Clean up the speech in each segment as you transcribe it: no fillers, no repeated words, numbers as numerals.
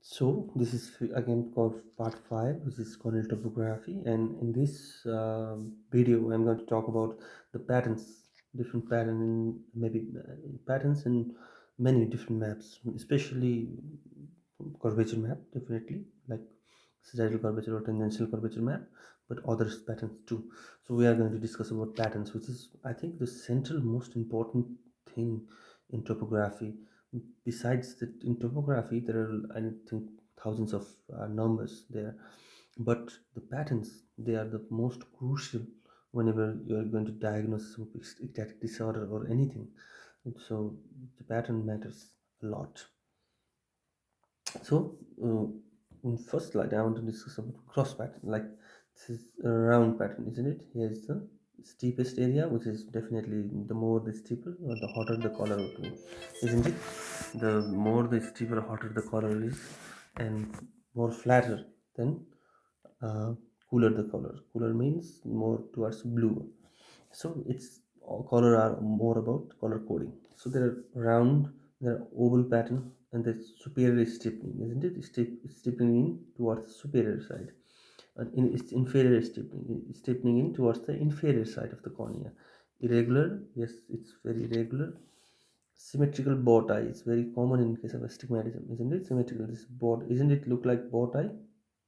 So this is again called part 5, which is Corneal topography, and in this video I'm going to talk about the patterns, different pattern in maybe patterns in many different maps, especially curvature map, definitely like sagittal curvature or tangential curvature map, but other patterns too. So we are going to discuss about patterns, which is I think the central most important thing in topography. Besides that, in topography there are I think thousands of numbers there, but the patterns, they are the most crucial whenever you are going to diagnose some ecstatic disorder or anything. So the pattern matters a lot. So in first slide I want to discuss about cross pattern. Like, this is a round pattern, isn't it? Here's the steepest area, which is definitely the more the steeper or the hotter the color would be, isn't it? The more the steeper, hotter the color is, and more flatter, then uh, cooler the color. Cooler means more towards blue. So it's all color are more about color coding. So there are round, there are oval pattern, and the superior is stiffening, isn't it? Stiffening in towards the superior side, and in its inferior is stiffening in towards the inferior side of the cornea. Irregular, yes, it's very irregular. Symmetrical bow tie is very common in case of astigmatism, isn't it? Symmetrical, this bow, isn't it look like bow tie?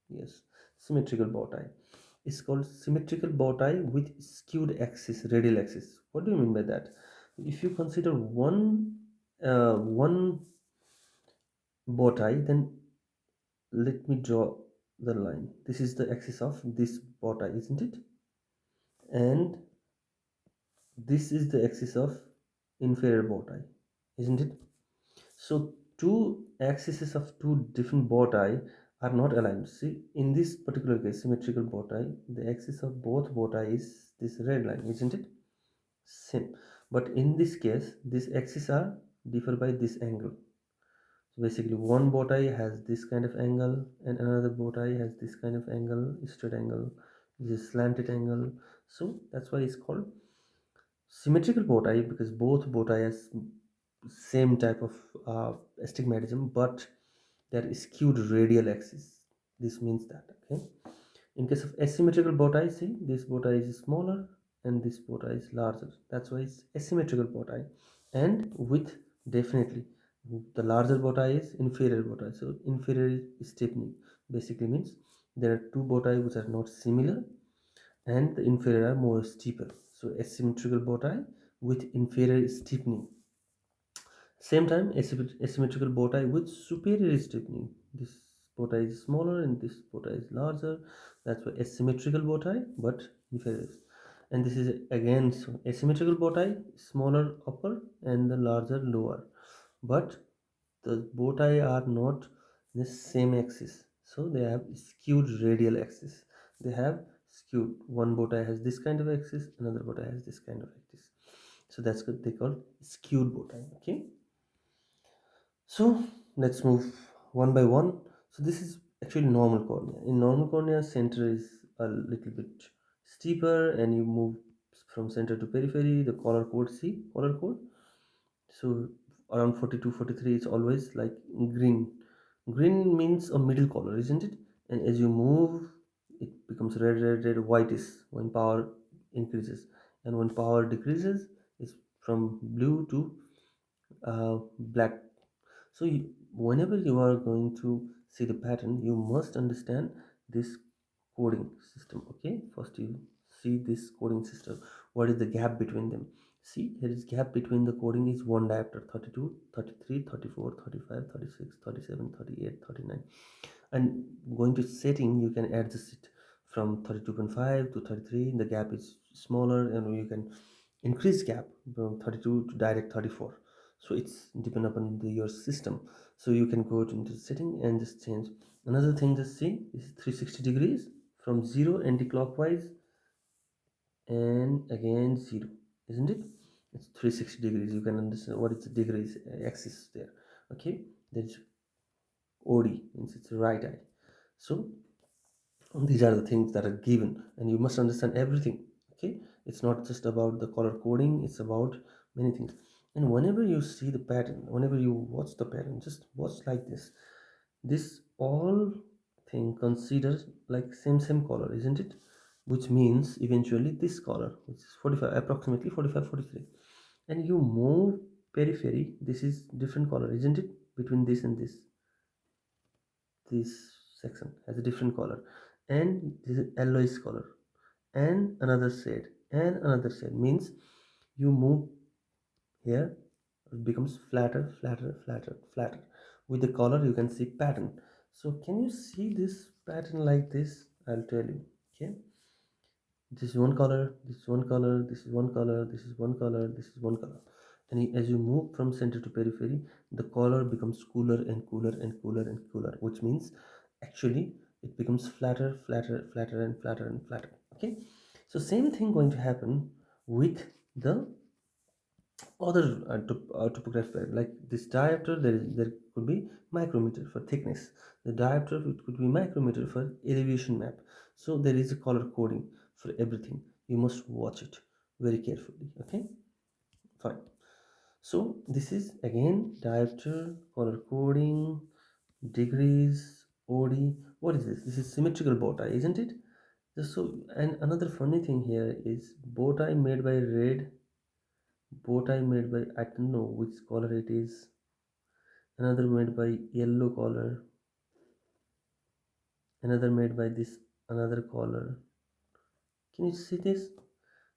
Yes, symmetrical bow tie. It's called symmetrical bow tie with skewed axis, radial axis. What do you mean by that? If you consider one bow tie, then let me draw the line. This is the axis of this bow tie, isn't it? And this is the axis of inferior bow tie, isn't it? So two axes of two different bow tie are not aligned. See, in this particular case, symmetrical bow tie, the axis of both bow tie is this red line, isn't it? Same. But in this case, these axes are differ by this angle. So basically, one bow tie has this kind of angle, and another bow tie has this kind of angle, straight angle, this slanted angle. So that's why it's called symmetrical bow tie, because both bow tie has same type of astigmatism, but they're skewed radial axis. This means that, okay. In case of asymmetrical bow tie, see, this bow tie is smaller and this bow tie is larger. That's why it's asymmetrical bow tie. And with, definitely, the larger bow tie is inferior bow tie. So inferior is steepening. Basically means there are two bow tie which are not similar, and the inferior are more steeper. So asymmetrical bow tie with inferior steepening. Same time, asymmetrical bow tie with superior stiffening. This bow tie is smaller and this bow tie is larger. That's why asymmetrical bow tie, but inferior. And this is again, so asymmetrical bow tie, smaller upper and the larger lower. But the bow tie are not in the same axis. So they have skewed radial axis. They have skewed. One bow tie has this kind of axis, another bow tie has this kind of axis. So that's what they call skewed bow tie. Okay. So let's move one by one. So this is actually normal cornea. In normal cornea, center is a little bit steeper, and you move from center to periphery. The color code, see, color code. So around 42, 43, it's always like green. Green means a middle color, isn't it? And as you move, it becomes red, red, red, whitish when power increases, and when power decreases, it's from blue to black. So whenever you are going to see the pattern, you must understand this coding system. Okay, first you see this coding system. What is the gap between them? See, here is gap between the coding is one diopter: 32, 33, 34, 35, 36, 37, 38, 39. And going to setting, you can adjust it from 32.5 to 33. The gap is smaller, and you can increase gap from 32 to direct 34. So it's depend upon your system. So you can go into setting and just change. Another thing, just see, is 360 degrees from 0 anti-clockwise, and again 0, isn't it? It's 360 degrees. You can understand what is the degrees axis there. Okay, there's OD, means it's right eye. So these are the things that are given, and you must understand everything. Okay, it's not just about the color coding, it's about many things. And whenever you see the pattern, whenever you watch the pattern, just watch like this. This all thing considers like same color, isn't it? Which means eventually this color, which is 45, approximately 45, 43, and you move periphery, this is different color, isn't it? Between this and this section has a different color, and this is yellowish color, and another shade, and another shade, means you move here, it becomes flatter, flatter, flatter, flatter. With the color you can see pattern. So can you see this pattern like this? I'll tell you. Okay, this is one color, this is one color, this is one color, this is one color, this is one color. And as you move from center to periphery, the color becomes cooler and cooler and cooler and cooler, which means actually it becomes flatter, flatter, flatter, and flatter and flatter. Okay, so same thing going to happen with the other topography, like this diameter, there could be micrometer for thickness, the diameter it could be micrometer for elevation map. So there is a color coding for everything. You must watch it very carefully. Okay, fine. So this is again diameter, color coding, degrees, od. What is this? This is symmetrical bow tie, isn't it? So, and another funny thing here is bow tie made by red, bow tie made by, I don't know which color it is, another made by yellow color, another made by this another color. Can you see this?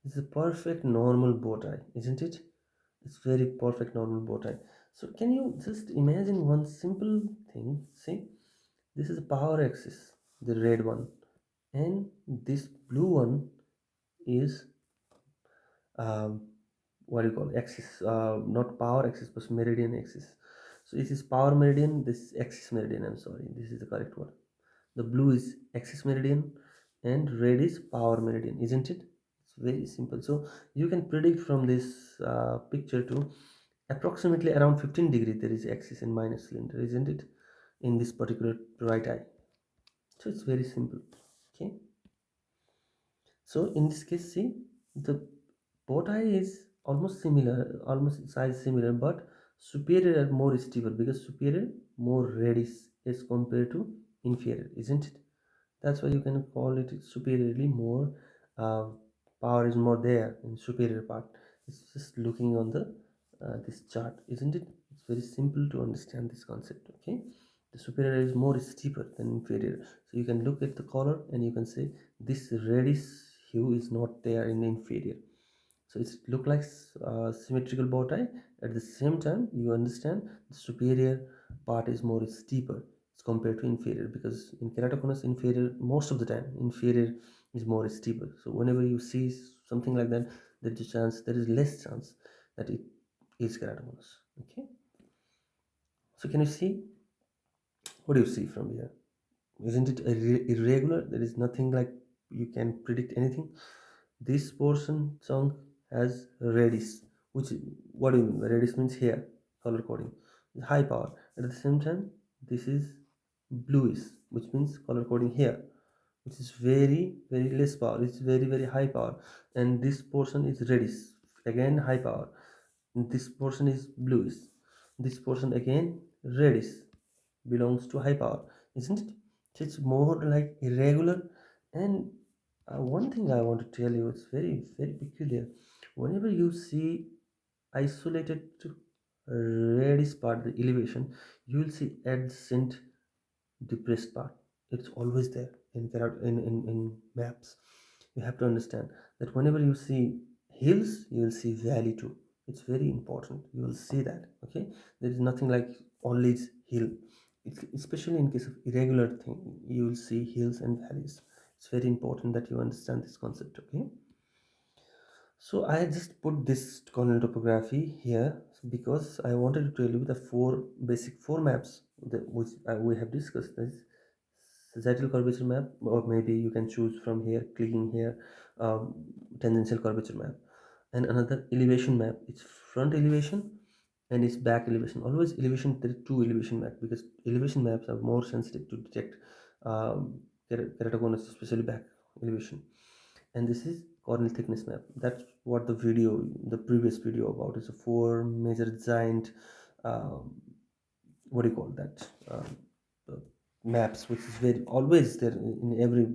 It's a perfect normal bow tie, isn't it? It's very perfect normal bow tie. So can you just imagine one simple thing? See, this is a power axis, the red one, and this blue one is um, what do you call axis, not power axis but meridian axis. So this is power meridian, this is axis meridian, I'm sorry, this is the correct one. The blue is axis meridian and red is power meridian, isn't it? It's very simple. So you can predict from this picture to approximately around 15 degree there is axis and minus cylinder, isn't it, in this particular right eye. So it's very simple. Okay, so in this case, see, the bow tie is almost similar, almost size similar, but superior are more steeper because superior more reddish as compared to inferior, isn't it? That's why you can call it superiorly more. Uh, Power is more there in superior part. It's just looking on the this chart, isn't it? It's very simple to understand this concept. Okay, the superior is more steeper than inferior, so you can look at the color and you can say this reddish hue is not there in inferior. So it's look like symmetrical bow tie. At the same time you understand the superior part is more steeper as compared to inferior, because in keratoconus inferior, most of the time inferior is more steeper. So whenever you see something like that, there is a chance, there is less chance that it is keratoconus. Okay, so can you see, what do you see from here? Isn't it irregular? There is nothing like you can predict anything. This portion chunk has reddish, which, what do you mean? Reddish means here, color coding, high power. At the same time, this is bluish, which means color coding here, which is very less power. It's very high power, and this portion is reddish, again high power. And this portion is bluish. This portion again reddish, belongs to high power, isn't it? So it's more like irregular. And one thing I want to tell you, it's very peculiar. Whenever you see isolated reddish part, the elevation, you will see adjacent depressed part. It's always there in maps. You have to understand that whenever you see hills, you will see valley too. It's very important, you will see that. Okay, there is nothing like only hill. Especially in case of irregular thing, you will see hills and valleys. It's very important that you understand this concept. Okay, so I just put this Corneal topography here because I wanted to tell you the four maps that which we have discussed. This sagittal curvature map, or maybe you can choose from here, clicking here, tangential curvature map, and another elevation map. It's front elevation and it's back elevation. Always elevation, there are two elevation map because elevation maps are more sensitive to detect keratoconus, especially back elevation. And this is corneal thickness map. That's what the previous video about is a four major giant, um, what do you call that, maps, which is very always there in every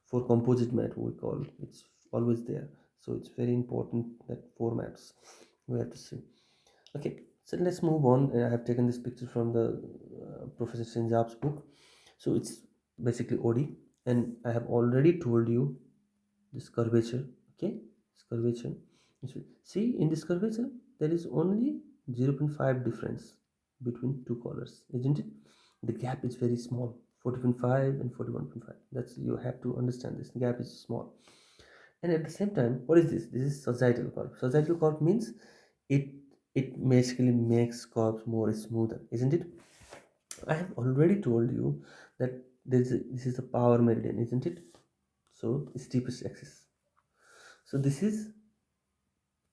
for composite map we call it's always there. So it's very important that four maps we have to see. Okay, so let's move on. I have taken this picture from the Professor Sinjab's book. So it's basically OD, and I have already told you this curvature. Okay, this curvature. See, in this curvature there is only 0.5 difference between two colors, isn't it? The gap is very small, 40.5 and 41.5. That's, you have to understand, this gap is small. And at the same time, what is this? This is sagittal curve. Sagittal curve means it it basically makes curves more smoother, isn't it? I have already told you that this is the power meridian, isn't it? So steepest axis. So this is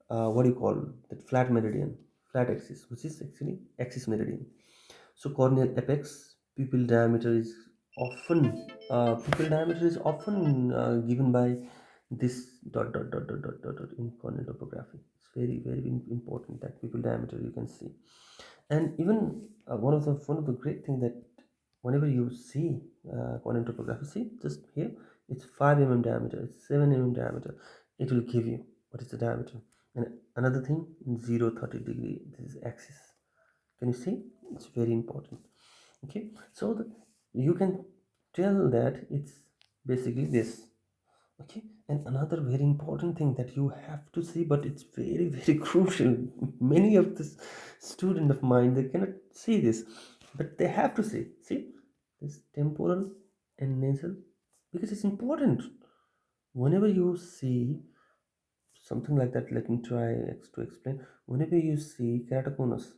what do you call that flat meridian, flat axis, which is actually axis meridian. So corneal apex, pupil diameter is often given by this dot in corneal topography. It's very important that pupil diameter you can see. And even one of the great thing that whenever you see corneal topography, see just here, it's 5 mm diameter, it's 7 mm diameter, it will give you what is the diameter. And another thing, 0 30 degree, this is axis. Can you see? It's very important. Okay, so you can tell that it's basically this. Okay, and another very important thing that you have to see, but it's very crucial. Many of the student of mine, they cannot see this, but they have to see this temporal and nasal, because it's important. Whenever you see something like that, let me try to explain. Whenever you see keratoconus,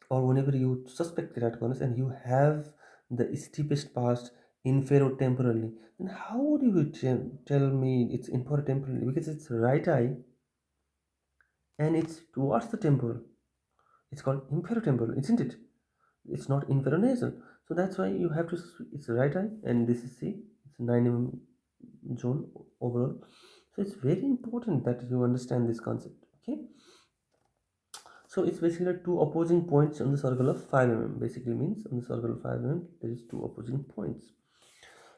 or whenever you suspect keratoconus and you have the steepest past inferotemporally, then how would you tell me it's inferior because it's right eye and it's towards the temporal. It's called inferotemporal, isn't it? It's not inferonasal. So that's why you have to it's right eye, and this is C, it's 9 mm zone overall. So it's very important that you understand this concept. Okay, so it's basically two opposing points on the circle of 5 mm. Basically means on the circle of 5 mm there is two opposing points.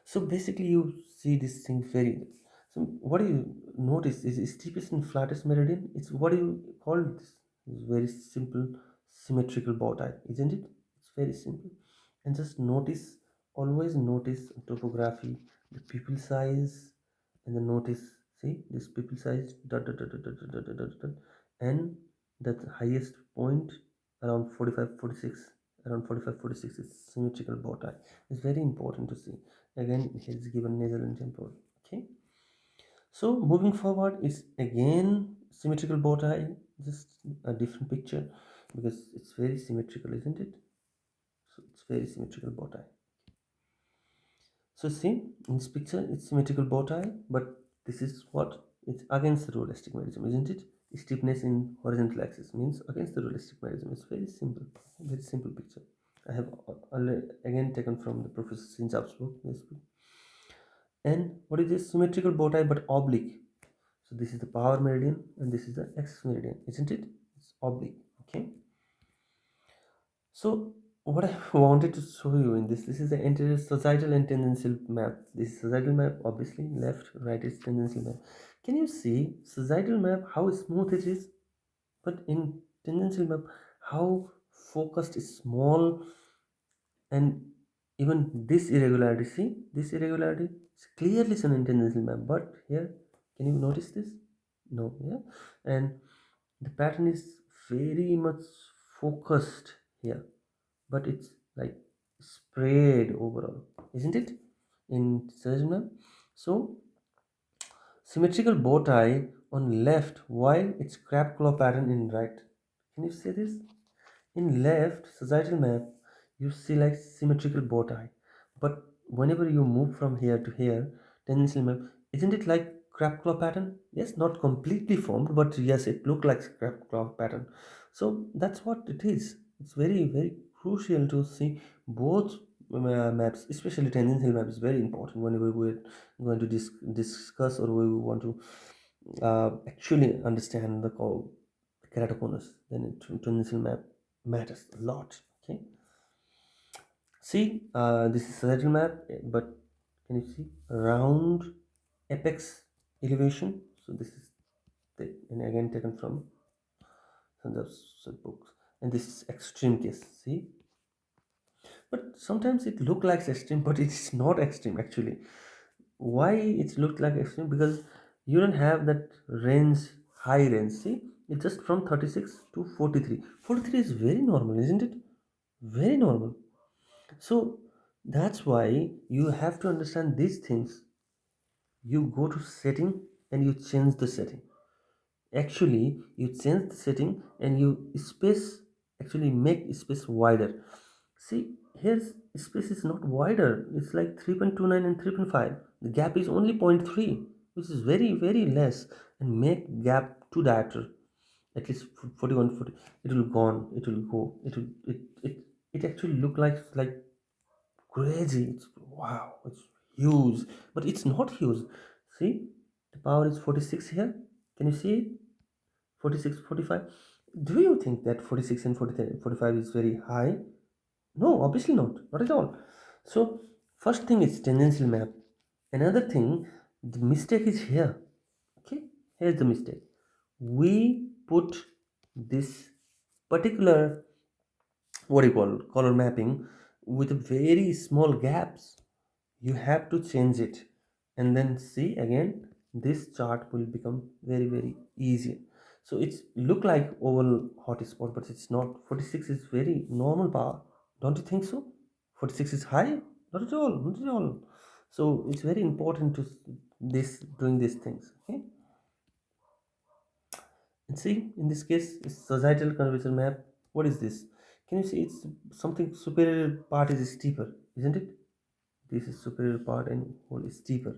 So basically you see this thing very. So what do you notice is steepest and flattest meridian. It's what do you call this? It's very simple symmetrical bow tie, isn't it? It's very simple. And just notice, always notice topography, the pupil size, and then notice, see this pupil size dot dot dot dot dot dot dot dot, dot, and that highest point around 45 46, around 45 46 is symmetrical bow tie. It's very important to see. Again, he's given nasal and temporal. Okay, so moving forward is again symmetrical bow tie, just a different picture because it's very symmetrical, isn't it? So it's very symmetrical bow tie. So see, in this picture it's symmetrical bow tie, but this is what, it's against the rule astigmatism, isn't it? Stiffness in horizontal axis means against the rule astigmatism. It's very simple, very simple picture. I have again taken from the Professor Sinjab's book, this book. And what is this? Symmetrical bow tie but oblique. So this is the power meridian and this is the axis meridian, isn't it? It's oblique. Okay, so what I wanted to show you in this is the entire societal and tangential map. This is societal map, obviously left right is tangential map. Can you see societal map how smooth it is, but in tangential map how focused is small. And even this irregularity, see this irregularity is clearly seen in tangential map, but here, can you notice this? No. Yeah, and the pattern is very much focused here, but it's like spread overall, isn't it, in tangential map? So symmetrical bow tie on left while it's crab claw pattern in right. Can you see this? In left societal map, you see like symmetrical bow tie, but whenever you move from here to here, tangential map, isn't it like crab claw pattern? Yes, not completely formed, but yes, it look like crab claw pattern. So that's what it is. It's very crucial to see both maps, especially tangential map is very important whenever we're going to discuss or we want to actually understand the keratoconus. Then tangential map matters a lot. Okay, See, this is sagittal map, but can you see round apex elevation? So this is and again taken from some books, and this is extreme case. See, but sometimes it look like extreme, but it's not extreme actually. Why it looked like extreme? Because you don't have that range, high range. See, it's just from 36 to 43. 43 is very normal, isn't it? Very normal. So that's why you have to understand these things. You go to setting and you change the setting. Actually, you change the setting and you space, actually make space wider. See, here's space is not wider, it's like 3.29 and 3.5. The gap is only 0.3, which is very very less, and make gap 2 diameter at least 41 40. It will gone, it will go, it actually look like crazy. It's wow, it's huge, but it's not huge. See, the power is 46 here. Can you see it? 46, 45. Do you think that 46 and 43, 45 is very high? No, obviously not at all. So first thing is tangential map. Another thing, the mistake is here. Okay, here's the mistake. We put this particular, what do you call, color mapping with very small gaps. You have to change it, and then see again, this chart will become very very easier. So it's look like oval hotspot, but it's not. 46 is very normal power, don't you think so? 46 is high? Not at all, not at all. So it's very important to this doing these things. Okay, and see, in this case, it's societal curvature map. What is this? Can you see it's something superior part is steeper, isn't it? This is superior part and whole is steeper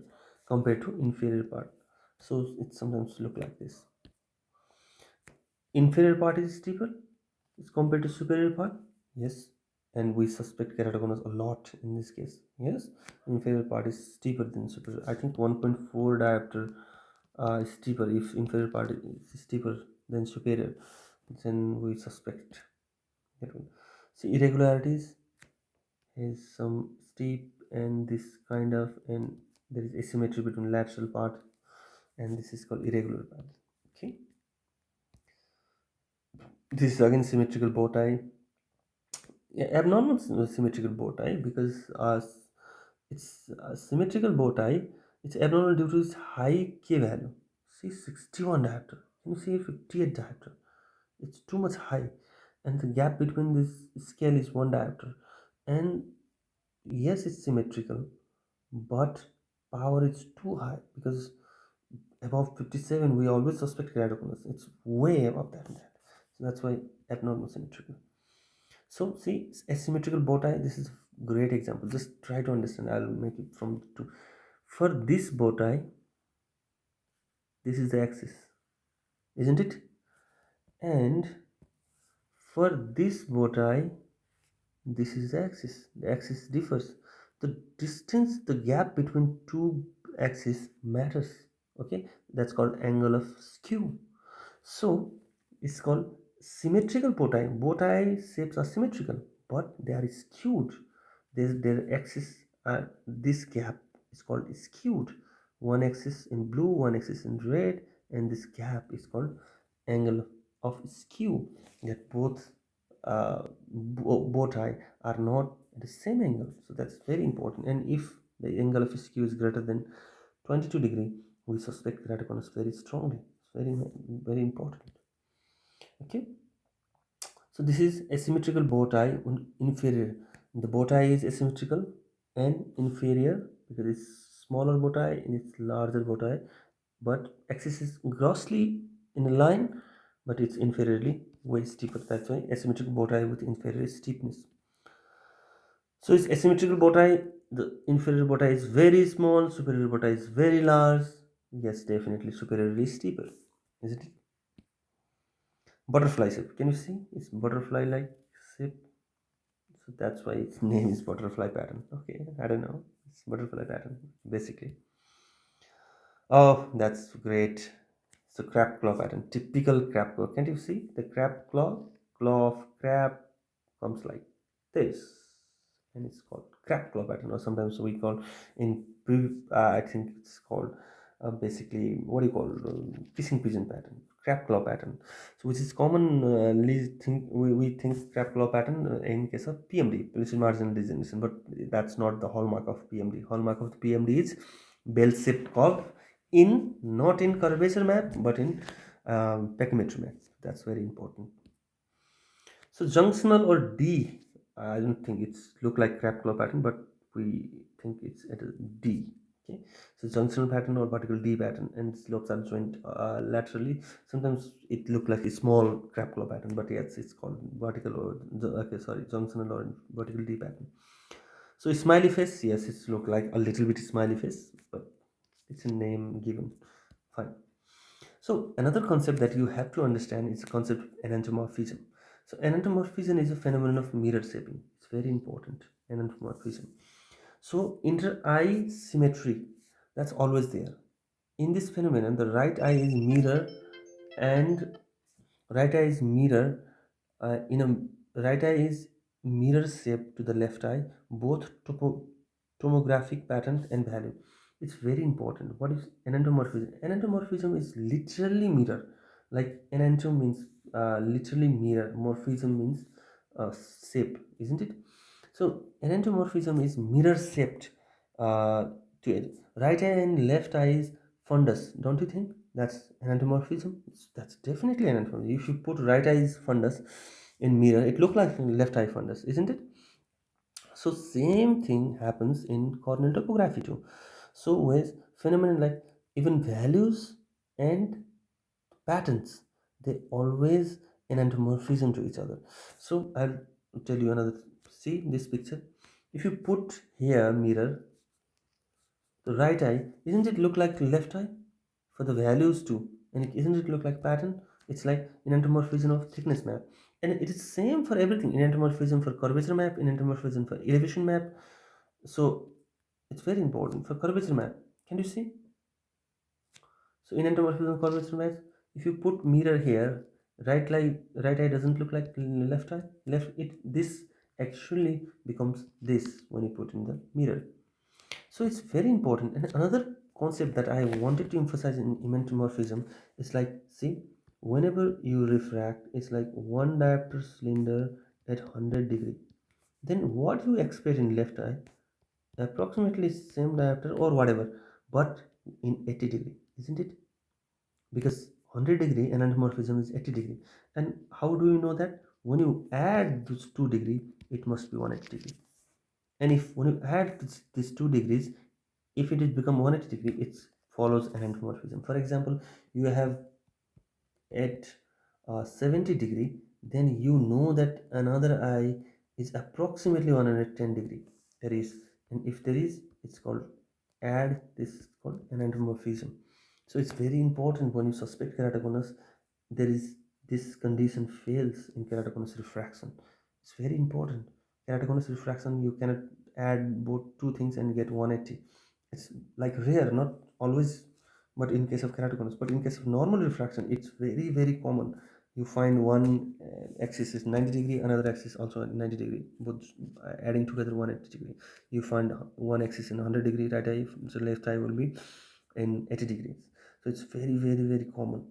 compared to inferior part. So it sometimes look like this. Inferior part is steeper is compared to superior part. Yes, and we suspect keratoconus a lot in this case. Yes, inferior part is steeper than superior. I think 1.4 diopter is steeper. If inferior part is steeper than superior, then we suspect keratoconus. See, irregularities is some steep and this kind of, and there is asymmetry between lateral part, and this is called irregular part. Okay, this is again symmetrical bow tie. Yeah, abnormal symmetrical bow tie, because it's a symmetrical bow tie. It's abnormal due to its high k value. See, 61 diopter. Can you see 58 diopter? It's too much high, and the gap between this scale is 1 diopter. And yes, it's symmetrical, but power is too high, because above 57 we always suspect keratoconus. It's way above that. So that's why abnormal symmetrical. So see, asymmetrical bow tie, this is a great example. Just try to understand. I'll make it from two. For this bow tie, this is the axis, isn't it? And for this bow tie, this is the axis. The axis differs. The distance, the gap between two axes matters. Okay, that's called angle of skew. So it's called symmetrical bow tie. Bow tie shapes are symmetrical, but they are skewed. Their axis, this gap is called skewed. One axis in blue, one axis in red, and this gap is called angle of skew. That both bow tie are not at the same angle. So that's very important. And if the angle of skew is greater than 22-degree, we suspect keratoconus very strongly. It's very very important. Okay, so this is asymmetrical bow tie inferior. The bow tie is asymmetrical and inferior because it's smaller bow tie and it's larger bow tie, but axis is grossly in a line, but it's inferiorly way steeper. That's why asymmetrical bow tie with inferior steepness. So it's asymmetrical bow tie. The inferior bow tie is very small, superior bow tie is very large. Yes, definitely superiorly steeper, isn't it? Butterfly shape. Can you see? It's butterfly like shape. So that's why its name is butterfly pattern. Okay, I don't know. It's butterfly pattern basically. Oh, that's great. So crab claw pattern, typical crab claw. Can't you see the crab claw? Claw of crab comes like this, and it's called crab claw pattern, or sometimes we call in I think it's called basically what do you call kissing pigeon pattern, crab claw pattern. So which is commonly think we think crab claw pattern in case of PMD, position marginal degeneration, but that's not the hallmark of PMD. Hallmark of the PMD is bell shaped curve in not in curvature map but in pachymetry map. That's very important. So junctional or D, I don't think it's look like crab claw pattern, but we think it's at a D. Okay, so junctional pattern or vertical D pattern, and slopes are joined laterally. Sometimes it look like a small crab claw pattern, but yes, it's called vertical or okay, sorry, junctional or vertical D pattern. So smiley face, yes, it's look like a little bit smiley face, but it's a name given. Fine. So another concept that you have to understand is the concept of enantiomorphism. So enantiomorphism is a phenomenon of mirror shaping. It's very important. Enantiomorphism. So inter-eye symmetry, that's always there. In this phenomenon, the right eye is mirror and right eye is mirror in a right eye is mirror shape to the left eye, both tomographic pattern and value. It's very important. What is enantiomorphism? Enantiomorphism is literally mirror. Like enantiom means literally mirror. Morphism means shape, isn't it? So enantiomorphism is mirror shaped uh, to it. Right eye and left eye is fundus, don't you think? That's enantiomorphism. That's definitely enantiomorphism. If you put right eye's fundus in mirror, it look like left eye fundus, isn't it? So same thing happens in corneal topography too. So with phenomenon like even values and patterns, they always enantiomorphism to each other. So I'll tell you another. See this picture. If you put here mirror, the right eye, isn't it look like left eye for the values too? And isn't it look like pattern? It's like enantiomorphism of thickness map. And it is same for everything. Enantiomorphism for curvature map, enantiomorphism for elevation map. So it's very important for curvature map. Can you see? So enantiomorphism curvature map. If you put mirror here, right eye doesn't look like left eye. Left it this actually becomes this when you put in the mirror. So it's very important. And another concept that I wanted to emphasize in enantiomorphism is like, see, whenever you refract, it's like one diopter cylinder at 100 degree. Then what you expect in left eye, approximately same diopter or whatever, but in 80 degree, isn't it? Because 100 degree enantiomorphism is 80 degree. And how do you know that? When you add those 2 degree, it must be 180 degree. And if when you add these 2 degrees, if it is become 180 degree, it follows enantiomorphism. For example, you have at 70 degree, then you know that another eye is approximately 110 degree. There is, and if there is, it's called add, this is called enantiomorphism. So it's very important when you suspect keratoconus, there is this condition fails in keratoconus refraction. It's very important. Keratoconus refraction, you cannot add both two things and get 180. It's like rare, not always, but in case of keratoconus. But in case of normal refraction, it's very, very common. You find one axis is 90 degree, another axis also 90 degree, both adding together 180 degree. You find one axis in 100 degree right eye, so left eye will be in 80 degrees. So it's very, very, very common.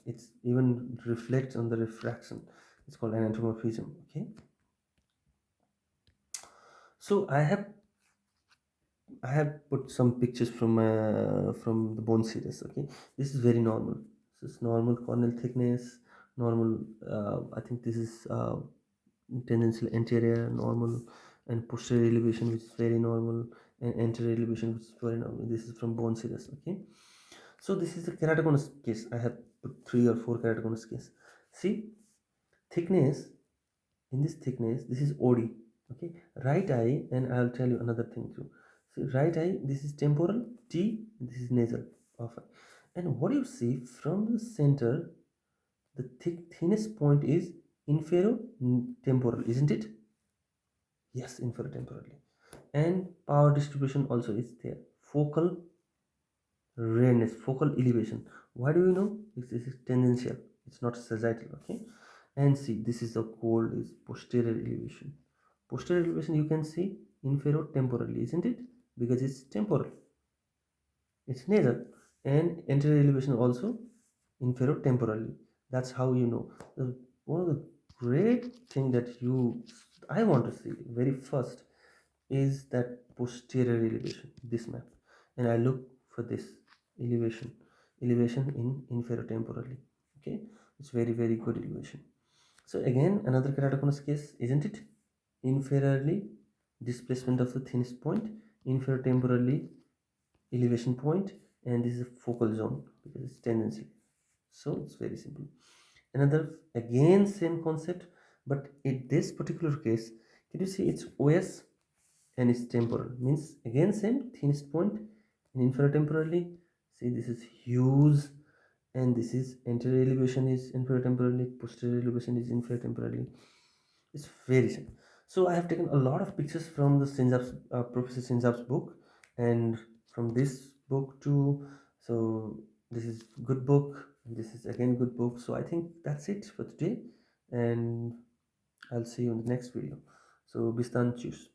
It's even reflects on the refraction. It's called enantiomorphism. Okay. So I have put some pictures from the bone series. Okay, this is very normal. This is normal corneal thickness, normal. I think this is tangential anterior normal, and posterior elevation which is very normal, and anterior elevation which is very normal. This is from bone series. Okay, so this is the keratoconus case. I have put 3 or 4 keratoconus case. See thickness, in this thickness, this is OD. Okay, right eye, and I'll tell you another thing too. So right eye, this is temporal T, this is nasal of eye. And what you see from the center, the thinnest point is infero temporal, isn't it? Yes, infero temporally. And power distribution also is there. Focal rareness, focal elevation. Why do you know? This is tangential, it's not sagittal. Okay, and see, this is the cold is posterior elevation. Posterior elevation you can see inferotemporally, isn't it? Because it's temporal, it's nasal. And anterior elevation also inferotemporally. That's how you know. One of the great thing that I want to see very first is that posterior elevation, this map, and I look for this elevation in inferotemporally. Okay, it's very very good elevation. So again, another keratoconus case, isn't it? Inferiorly displacement of the thinnest point, inferotemporally elevation point, and this is a focal zone because it's tendency. So it's very simple. Another, again same concept, but in this particular case, can you see it's OS and it's temporal, means again same thinnest point in inferotemporally. See, this is huge, and this is anterior elevation is inferotemporally, posterior elevation is inferotemporally. It's very simple. So I have taken a lot of pictures from the Professor Sinjab's book, and from this book too. So this is good book. This is again good book. So I think that's it for today, and I'll see you in the next video. So bis dann, tschüss.